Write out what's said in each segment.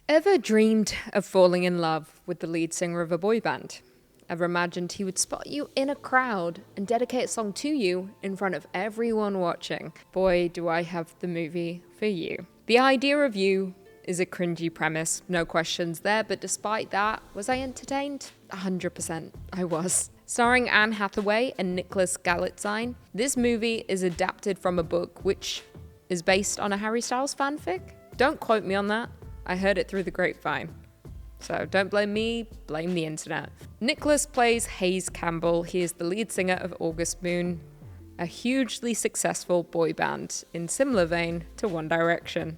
Ever dreamed of falling in love with the lead singer of a boy band? Ever imagined he would spot you in a crowd and dedicate a song to you in front of everyone watching? Boy, do I have the movie for you. The idea of you is a cringy premise, no questions there, but despite that, was I entertained? 100% I was. Starring Anne Hathaway and Nicholas Galitizine, this movie is adapted from a book which is based on a Harry Styles fanfic. Don't quote me on that. I heard it through the grapevine. So don't blame me, blame the internet. Nicholas plays Hayes Campbell. He is the lead singer of August Moon, a hugely successful boy band in similar vein to One Direction.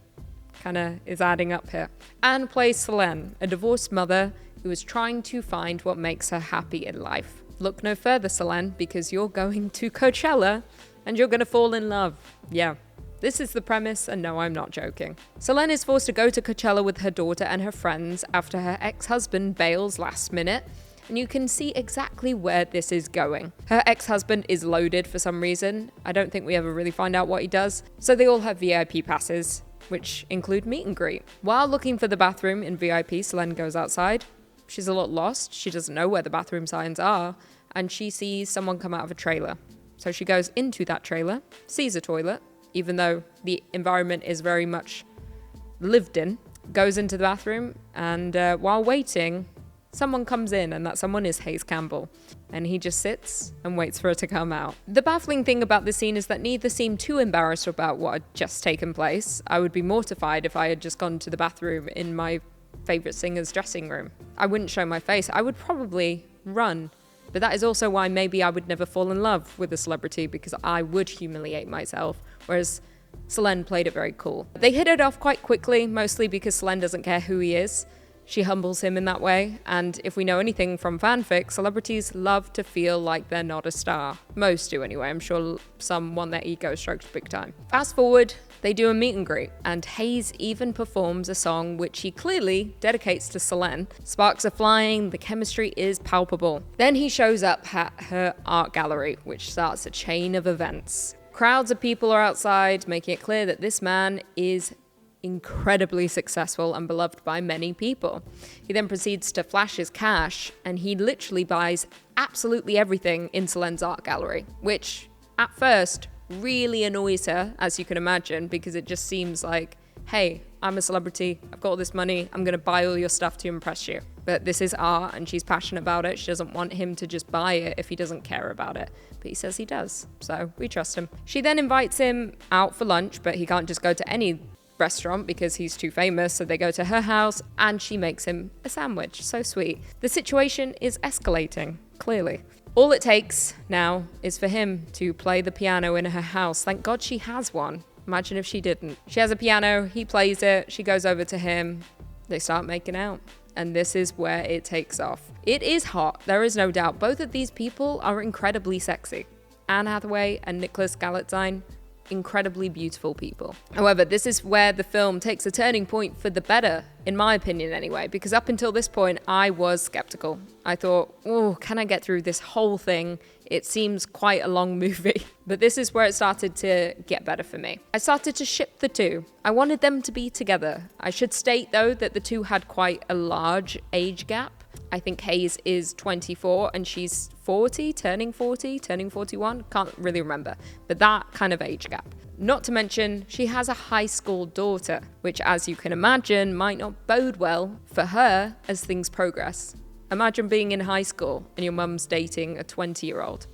Kinda is adding up here. Anne plays Selene, a divorced mother who is trying to find what makes her happy in life. Look no further, Selene, because you're going to Coachella and you're gonna fall in love. Yeah. This is the premise, and no, I'm not joking. Selene is forced to go to Coachella with her daughter and her friends after her ex-husband bails last minute, and you can see exactly where this is going. Her ex-husband is loaded for some reason. I don't think we ever really find out what he does. So they all have VIP passes, which include meet and greet. While looking for the bathroom in VIP, Selene goes outside. She's a lot lost. She doesn't know where the bathroom signs are, and she sees someone come out of a trailer. So she goes into that trailer, sees a toilet, even though the environment is very much lived in, goes into the bathroom, and while waiting, someone comes in, and that someone is Hayes Campbell, and he just sits and waits for her to come out. The baffling thing about this scene is that neither seem too embarrassed about what had just taken place. I would be mortified if I had just gone to the bathroom in my favorite singer's dressing room. I wouldn't show my face. I would probably run. But that is also why maybe I would never fall in love with a celebrity, because I would humiliate myself, whereas Selene played it very cool. They hit it off quite quickly, mostly because Selene doesn't care who he is. She humbles him in that way, and if we know anything from fanfic, celebrities love to feel like they're not a star. Most do anyway. I'm sure some want their ego stroked big time. Fast forward, they do a meet and greet, and Hayes even performs a song which he clearly dedicates to Selene. Sparks are flying, the chemistry is palpable. Then he shows up at her art gallery, which starts a chain of events. Crowds of people are outside, making it clear that this man is incredibly successful and beloved by many people. He then proceeds to flash his cash, and he literally buys absolutely everything in Selene's art gallery, which at first really annoys her, as you can imagine, because it just seems like, hey, I'm a celebrity, I've got all this money, I'm gonna buy all your stuff to impress you. But this is art, and she's passionate about it. She doesn't want him to just buy it if he doesn't care about it. But he says he does, so we trust him. She then invites him out for lunch, but he can't just go to any restaurant because he's too famous, so they go to her house, and she makes him a sandwich. So sweet. The situation is escalating, clearly. All it takes now is for him to play the piano in her house. Thank God she has one. Imagine if she didn't. She has a piano, he plays it, she goes over to him, they start making out. And this is where it takes off. It is hot, there is no doubt. Both of these people are incredibly sexy. Anne Hathaway and Nicholas Galitizine, incredibly beautiful people. However, this is where the film takes a turning point for the better, in my opinion anyway, because up until this point, I was skeptical. I thought, oh, can I get through this whole thing? It seems quite a long movie. But this is where it started to get better for me. I started to ship the two. I wanted them to be together. I should state, though, that the two had quite a large age gap. I think Hayes is 24 and she's 40, turning 41. Can't really remember, but that kind of age gap. Not to mention, she has a high school daughter, which, as you can imagine, might not bode well for her as things progress. Imagine being in high school and your mum's dating a 20-year-old.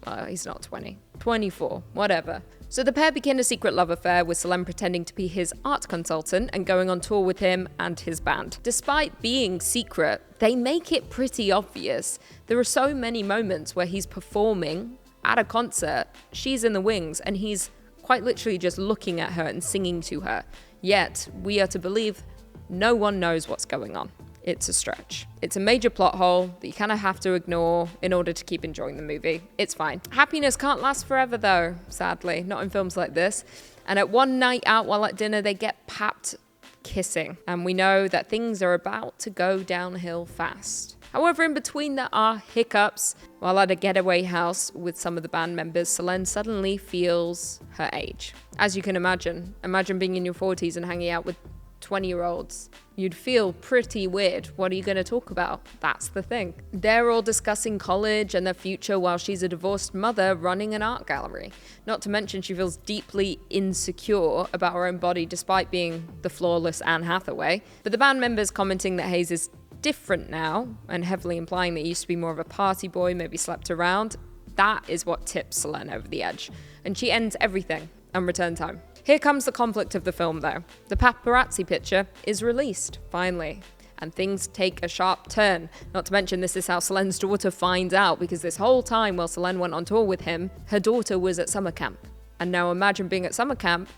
Well, he's not 20, 24, whatever. So the pair begin a secret love affair, with Selene pretending to be his art consultant and going on tour with him and his band. Despite being secret, they make it pretty obvious. There are so many moments where he's performing at a concert, she's in the wings, and he's quite literally just looking at her and singing to her. Yet, we are to believe no one knows what's going on. It's a stretch. It's a major plot hole that you kind of have to ignore in order to keep enjoying the movie. It's fine. Happiness can't last forever though, sadly. Not in films like this. And at one night out while at dinner, they get papped kissing. And we know that things are about to go downhill fast. However, in between there are hiccups. While at a getaway house with some of the band members, Selene suddenly feels her age. As you can imagine being in your 40s and hanging out with 20-year-olds. You'd feel pretty weird. What are you going to talk about? That's the thing. They're all discussing college and their future while she's a divorced mother running an art gallery. Not to mention she feels deeply insecure about her own body despite being the flawless Anne Hathaway. But the band members commenting that Hayes is different now and heavily implying that he used to be more of a party boy, maybe slept around. That is what tips Selene over the edge. And she ends everything and returns home. Here comes the conflict of the film, though. The paparazzi picture is released, finally, and things take a sharp turn. Not to mention, this is how Selene's daughter finds out, because this whole time while Selene went on tour with him, her daughter was at summer camp. And now imagine being at summer camp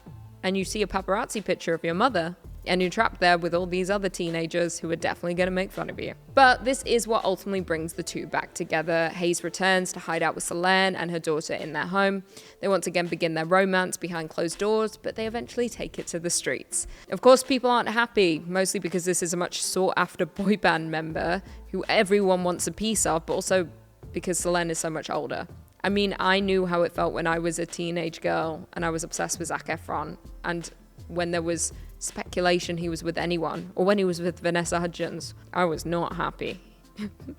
and you see a paparazzi picture of your mother, and you're trapped there with all these other teenagers who are definitely going to make fun of you. But this is what ultimately brings the two back together. Hayes returns to hide out with Selene and her daughter in their home. They once again begin their romance behind closed doors, but they eventually take it to the streets. Of course, people aren't happy, mostly because this is a much sought-after boy band member who everyone wants a piece of, but also because Selene is so much older. I mean, I knew how it felt when I was a teenage girl and I was obsessed with Zac Efron, and when there was speculation he was with anyone, or when he was with Vanessa Hudgens, I was not happy.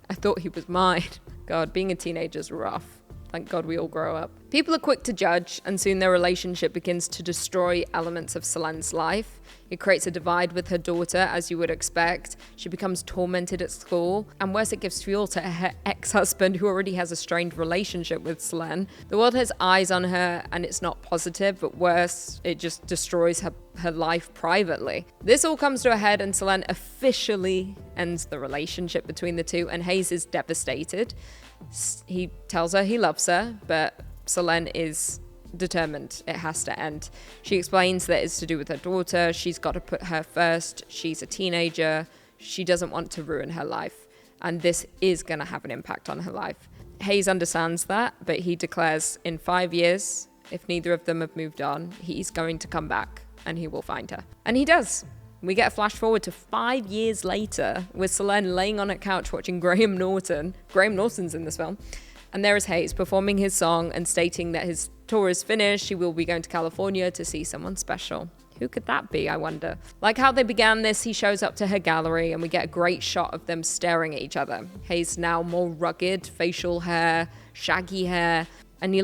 I thought he was mine. God, being a teenager's rough. Thank God we all grow up. People are quick to judge, and soon their relationship begins to destroy elements of Selene's life. It creates a divide with her daughter, as you would expect. She becomes tormented at school, and worse, it gives fuel to her ex-husband, who already has a strained relationship with Selene. The world has eyes on her, and it's not positive, but worse, it just destroys her life privately. This all comes to a head, and Selene officially ends the relationship between the two, and Hayes is devastated. He tells her he loves her, but Selene is determined it has to end. She explains that it's to do with her daughter. She's got to put her first. She's a teenager. She doesn't want to ruin her life, and this is going to have an impact on her life. Hayes understands that, but he declares in 5 years, if neither of them have moved on, he's going to come back and he will find her. And he does. We get a flash forward to 5 years later with Selene laying on a couch watching Graham Norton. Graham Norton's in this film. And there is Hayes performing his song and stating that his tour is finished. He will be going to California to see someone special. Who could that be, I wonder? Like how they began this, he shows up to her gallery and we get a great shot of them staring at each other. Hayes now more rugged, facial hair, shaggy hair, and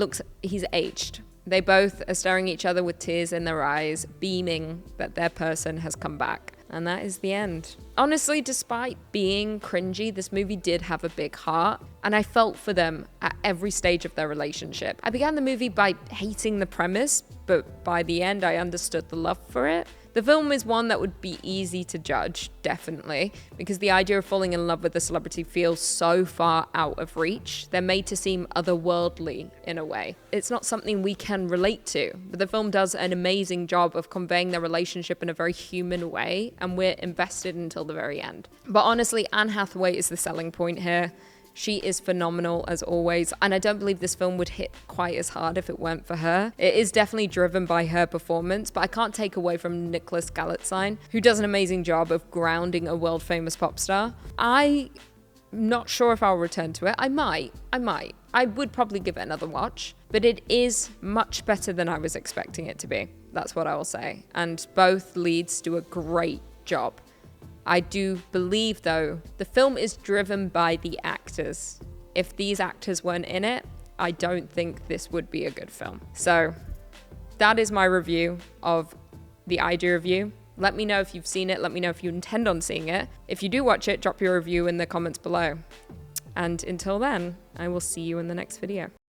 he's aged. They both are staring at each other with tears in their eyes, beaming that their person has come back. And that is the end. Honestly, despite being cringy, this movie did have a big heart, and I felt for them at every stage of their relationship. I began the movie by hating the premise, but by the end, I understood the love for it. The film is one that would be easy to judge, definitely, because the idea of falling in love with a celebrity feels so far out of reach. They're made to seem otherworldly in a way. It's not something we can relate to, but the film does an amazing job of conveying their relationship in a very human way, and we're invested until the very end. But honestly, Anne Hathaway is the selling point here. She is phenomenal as always, and I don't believe this film would hit quite as hard if it weren't for her. It is definitely driven by her performance, but I can't take away from Nicholas Galitizine, who does an amazing job of grounding a world-famous pop star. I'm not sure if I'll return to it. I might. I would probably give it another watch, but it is much better than I was expecting it to be. That's what I will say. And both leads do a great job. I do believe, though, the film is driven by the actors. If these actors weren't in it, I don't think this would be a good film. So that is my review of The Idea of You. Let me know if you've seen it. Let me know if you intend on seeing it. If you do watch it, drop your review in the comments below. And until then, I will see you in the next video.